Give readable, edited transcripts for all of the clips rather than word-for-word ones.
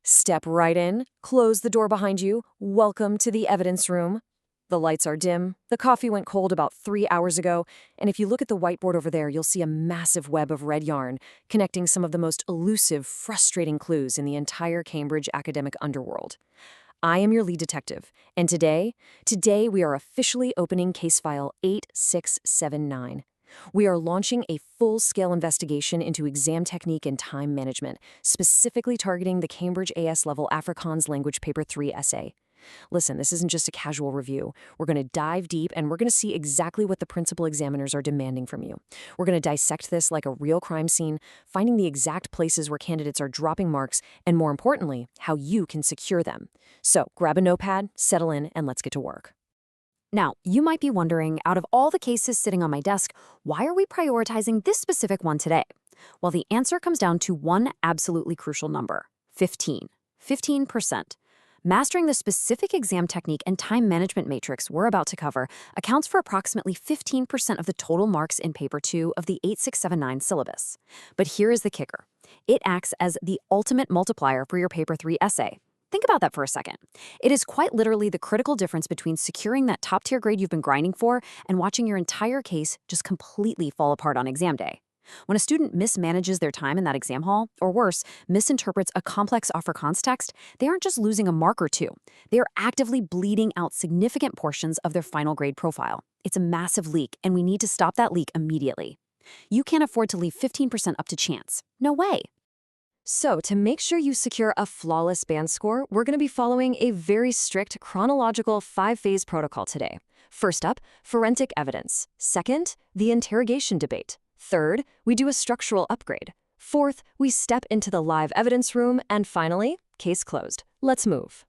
Step right in, close the door behind you. Welcome to the evidence room. The lights are dim, the coffee went cold about 3 hours ago, and if you look at the whiteboard over there, you'll see a massive web of red yarn connecting some of the most elusive, frustrating clues in the entire Cambridge academic underworld. I am your lead detective, and today we are officially opening case file 8679. We are launching a full-scale investigation into exam technique and time management, specifically targeting the Cambridge AS Level Afrikaans Language Paper 3 essay. Listen, this isn't just a casual review. We're going to dive deep and we're going to see exactly what the principal examiners are demanding from you. We're going to dissect this like a real crime scene, finding the exact places where candidates are dropping marks, and more importantly, how you can secure them. So grab a notepad, settle in, and let's get to work. Now, you might be wondering, out of all the cases sitting on my desk, why are we prioritizing this specific one today? Well, the answer comes down to one absolutely crucial number: 15. 15%. Mastering the specific exam technique and time management matrix we're about to cover accounts for approximately 15% of the total marks in Paper 2 of the 8679 syllabus. But here is the kicker. It acts as the ultimate multiplier for your Paper 3 essay. Think about that for a second. It is quite literally the critical difference between securing that top-tier grade you've been grinding for and watching your entire case just completely fall apart on exam day. When a student mismanages their time in that exam hall, or worse, misinterprets a complex Afrikaans text, they aren't just losing a mark or two. They are actively bleeding out significant portions of their final grade profile. It's a massive leak, and we need to stop that leak immediately. You can't afford to leave 15% up to chance. No way. So, to make sure you secure a flawless band score, we're going to be following a very strict chronological 5-phase protocol today. First up, forensic evidence. Second, the interrogation debate. Third, we do a structural upgrade. Fourth, we step into the live evidence room. And finally, case closed. Let's move.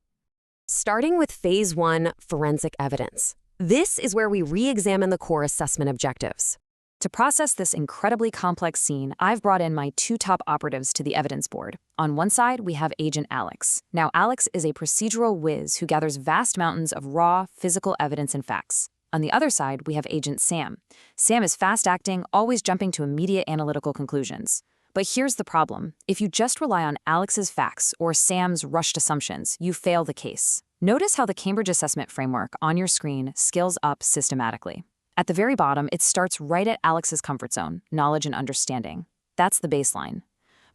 Starting with Phase 1, forensic evidence. This is where we re-examine the core assessment objectives. To process this incredibly complex scene, I've brought in my two top operatives to the evidence board. On one side, we have Agent Alex. Now, Alex is a procedural whiz who gathers vast mountains of raw, physical evidence and facts. On the other side, we have Agent Sam. Sam is fast-acting, always jumping to immediate analytical conclusions. But here's the problem. If you just rely on Alex's facts or Sam's rushed assumptions, you fail the case. Notice how the Cambridge Assessment Framework on your screen scales up systematically. At the very bottom, it starts right at Alex's comfort zone, knowledge and understanding. That's the baseline.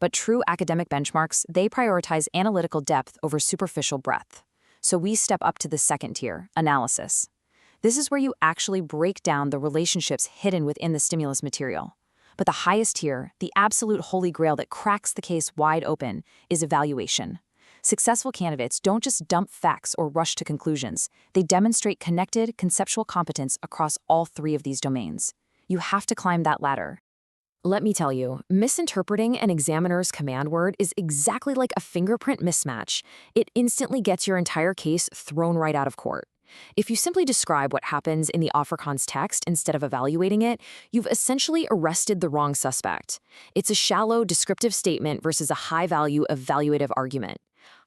But true academic benchmarks, they prioritize analytical depth over superficial breadth. So we step up to the second tier, analysis. This is where you actually break down the relationships hidden within the stimulus material. But the highest tier, the absolute holy grail that cracks the case wide open, is evaluation. Successful candidates don't just dump facts or rush to conclusions. They demonstrate connected, conceptual competence across all three of these domains. You have to climb that ladder. Let me tell you, misinterpreting an examiner's command word is exactly like a fingerprint mismatch. It instantly gets your entire case thrown right out of court. If you simply describe what happens in the Afrikaans text instead of evaluating it, you've essentially arrested the wrong suspect. It's a shallow, descriptive statement versus a high-value, evaluative argument.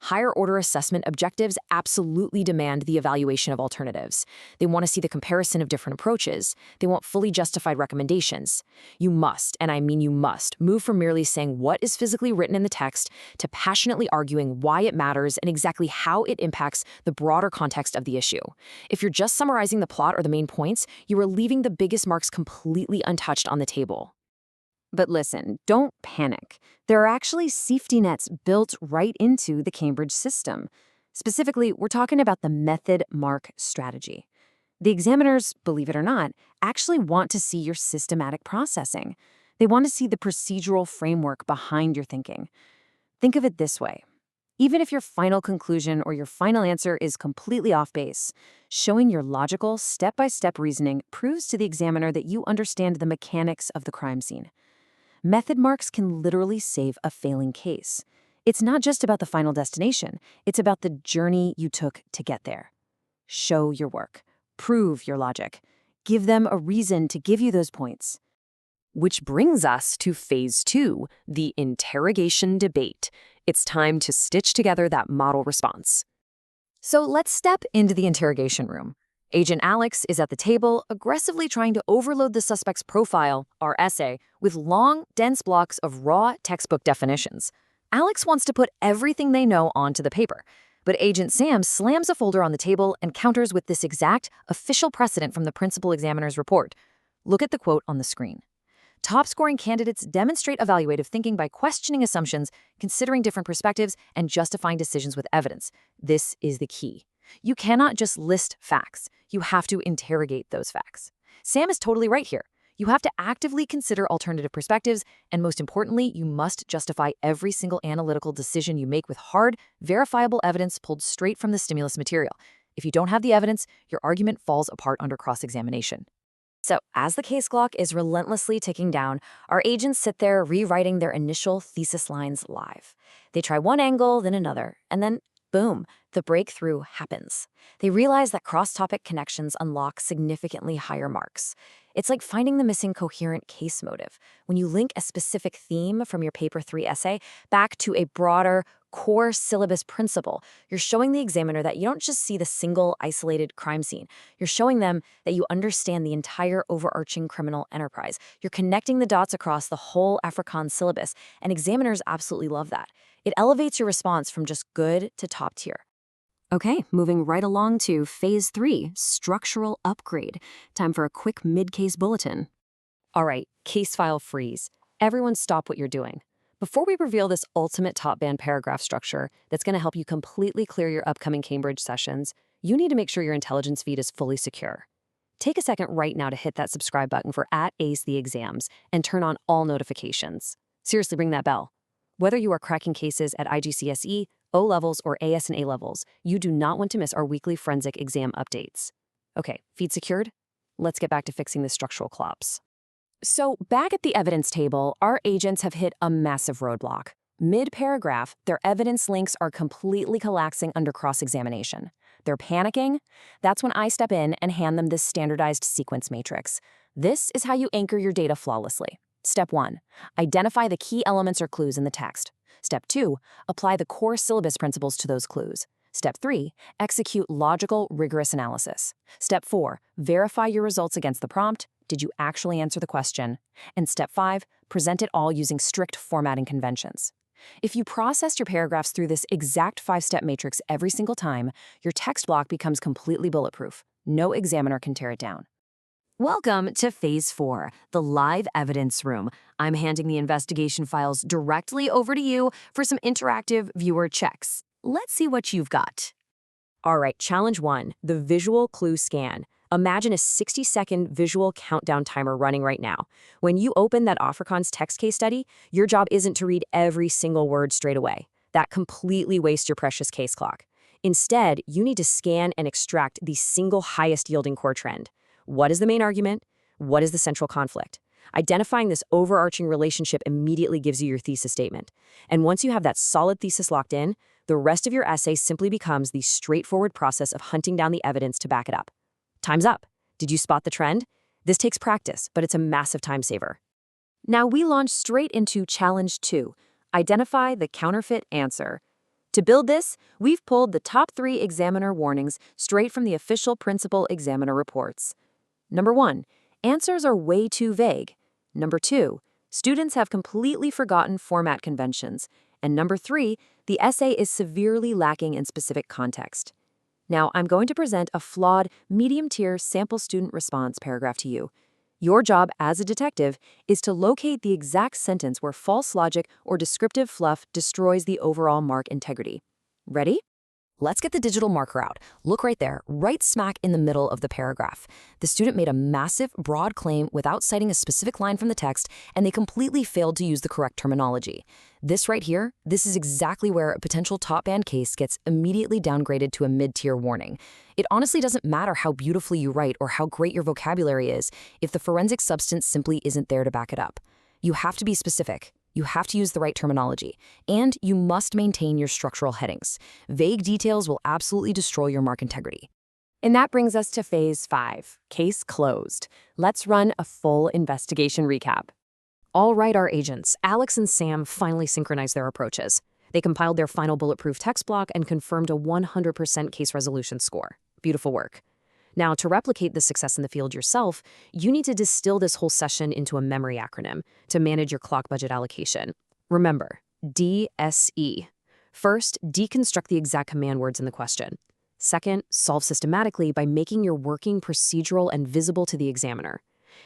Higher-order assessment objectives absolutely demand the evaluation of alternatives. They want to see the comparison of different approaches. They want fully justified recommendations. You must, and I mean you must, move from merely saying what is physically written in the text to passionately arguing why it matters and exactly how it impacts the broader context of the issue. If you're just summarizing the plot or the main points, you are leaving the biggest marks completely untouched on the table. But listen, don't panic. There are actually safety nets built right into the Cambridge system. Specifically, we're talking about the method mark strategy. The examiners, believe it or not, actually want to see your systematic processing. They want to see the procedural framework behind your thinking. Think of it this way. Even if your final conclusion or your final answer is completely off base, showing your logical, step-by-step reasoning proves to the examiner that you understand the mechanics of the crime scene. Method marks can literally save a failing case. It's not just about the final destination, it's about the journey you took to get there. Show your work. Prove your logic. Give them a reason to give you those points. Which brings us to Phase 2, the interrogation debate. It's time to stitch together that model response. So let's step into the interrogation room. Agent Alex is at the table, aggressively trying to overload the suspect's profile, our essay, with long, dense blocks of raw textbook definitions. Alex wants to put everything they know onto the paper, but Agent Sam slams a folder on the table and counters with this exact official precedent from the principal examiner's report. Look at the quote on the screen. Top-scoring candidates demonstrate evaluative thinking by questioning assumptions, considering different perspectives, and justifying decisions with evidence. This is the key. You cannot just list facts. You have to interrogate those facts. Sam is totally right here. You have to actively consider alternative perspectives, and most importantly, you must justify every single analytical decision you make with hard, verifiable evidence pulled straight from the stimulus material. If you don't have the evidence, your argument falls apart under cross-examination. So, as the case clock is relentlessly ticking down, our agents sit there rewriting their initial thesis lines live. They try one angle, then another, and then, boom, the breakthrough happens. They realize that cross-topic connections unlock significantly higher marks. It's like finding the missing coherent case motive. When you link a specific theme from your Paper 3 essay back to a broader, core syllabus principle, you're showing the examiner that you don't just see the single, isolated crime scene. You're showing them that you understand the entire overarching criminal enterprise. You're connecting the dots across the whole Afrikaans syllabus, and examiners absolutely love that. It elevates your response from just good to top tier. Okay, moving right along to Phase 3, Structural Upgrade. Time for a quick mid-case bulletin. All right, case file freeze. Everyone stop what you're doing. Before we reveal this ultimate top-band paragraph structure that's going to help you completely clear your upcoming Cambridge sessions, you need to make sure your intelligence feed is fully secure. Take a second right now to hit that subscribe button for @AceTheExams and turn on all notifications. Seriously, ring that bell. Whether you are cracking cases at IGCSE, O-levels, or AS and A-levels, you do not want to miss our weekly forensic exam updates. Okay, feed secured? Let's get back to fixing the structural clops. So, back at the evidence table, our agents have hit a massive roadblock. Mid-paragraph, their evidence links are completely collapsing under cross-examination. They're panicking. That's when I step in and hand them this standardized sequence matrix. This is how you anchor your data flawlessly. Step 1, identify the key elements or clues in the text. Step 2, apply the core syllabus principles to those clues. Step 3, execute logical, rigorous analysis. Step 4, verify your results against the prompt. Did you actually answer the question? And Step 5, present it all using strict formatting conventions. If you processed your paragraphs through this exact 5-step matrix every single time, your text block becomes completely bulletproof. No examiner can tear it down. Welcome to Phase 4, the live evidence room. I'm handing the investigation files directly over to you for some interactive viewer checks. Let's see what you've got. All right, challenge 1, the visual clue scan. Imagine a 60-second visual countdown timer running right now. When you open that Afrikaans text case study, your job isn't to read every single word straight away. That completely wastes your precious case clock. Instead, you need to scan and extract the single highest yielding core trend. What is the main argument? What is the central conflict? Identifying this overarching relationship immediately gives you your thesis statement. And once you have that solid thesis locked in, the rest of your essay simply becomes the straightforward process of hunting down the evidence to back it up. Time's up. Did you spot the trend? This takes practice, but it's a massive time saver. Now we launch straight into Challenge 2, identify the counterfeit answer. To build this, we've pulled the top 3 examiner warnings straight from the official principal examiner reports. Number 1, answers are way too vague. Number 2, students have completely forgotten format conventions. And number 3, the essay is severely lacking in specific context. Now, I'm going to present a flawed, medium-tier sample student response paragraph to you. Your job as a detective is to locate the exact sentence where false logic or descriptive fluff destroys the overall mark integrity. Ready? Let's get the digital marker out. Look right there, right smack in the middle of the paragraph. The student made a massive, broad claim without citing a specific line from the text, and they completely failed to use the correct terminology. This right here, this is exactly where a potential top-band case gets immediately downgraded to a mid-tier warning. It honestly doesn't matter how beautifully you write or how great your vocabulary is if the forensic substance simply isn't there to back it up. You have to be specific. You have to use the right terminology, and you must maintain your structural headings. Vague details will absolutely destroy your mark integrity. And that brings us to Phase 5, case closed. Let's run a full investigation recap. All right, our agents, Alex and Sam finally synchronized their approaches. They compiled their final bulletproof text block and confirmed a 100% case resolution score. Beautiful work. Now, to replicate this success in the field yourself, you need to distill this whole session into a memory acronym to manage your clock budget allocation. Remember, DSE. First, deconstruct the exact command words in the question. Second, solve systematically by making your working procedural and visible to the examiner.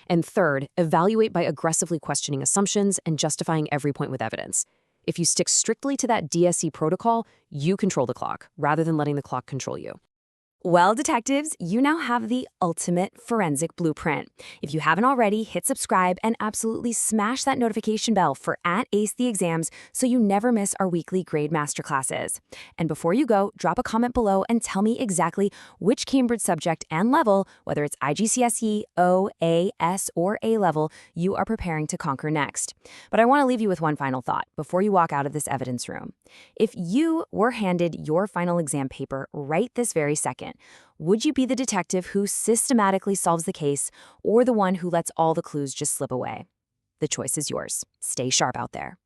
And third, evaluate by aggressively questioning assumptions and justifying every point with evidence. If you stick strictly to that DSE protocol, you control the clock, rather than letting the clock control you. Well, detectives, you now have the ultimate forensic blueprint. If you haven't already, hit subscribe and absolutely smash that notification bell for @Ace the Exams so you never miss our weekly grade masterclasses. And before you go, drop a comment below and tell me exactly which Cambridge subject and level, whether it's IGCSE, O, A, S, or A level, you are preparing to conquer next. But I want to leave you with one final thought before you walk out of this evidence room. If you were handed your final exam paper right this very second, would you be the detective who systematically solves the case or the one who lets all the clues just slip away? The choice is yours. Stay sharp out there.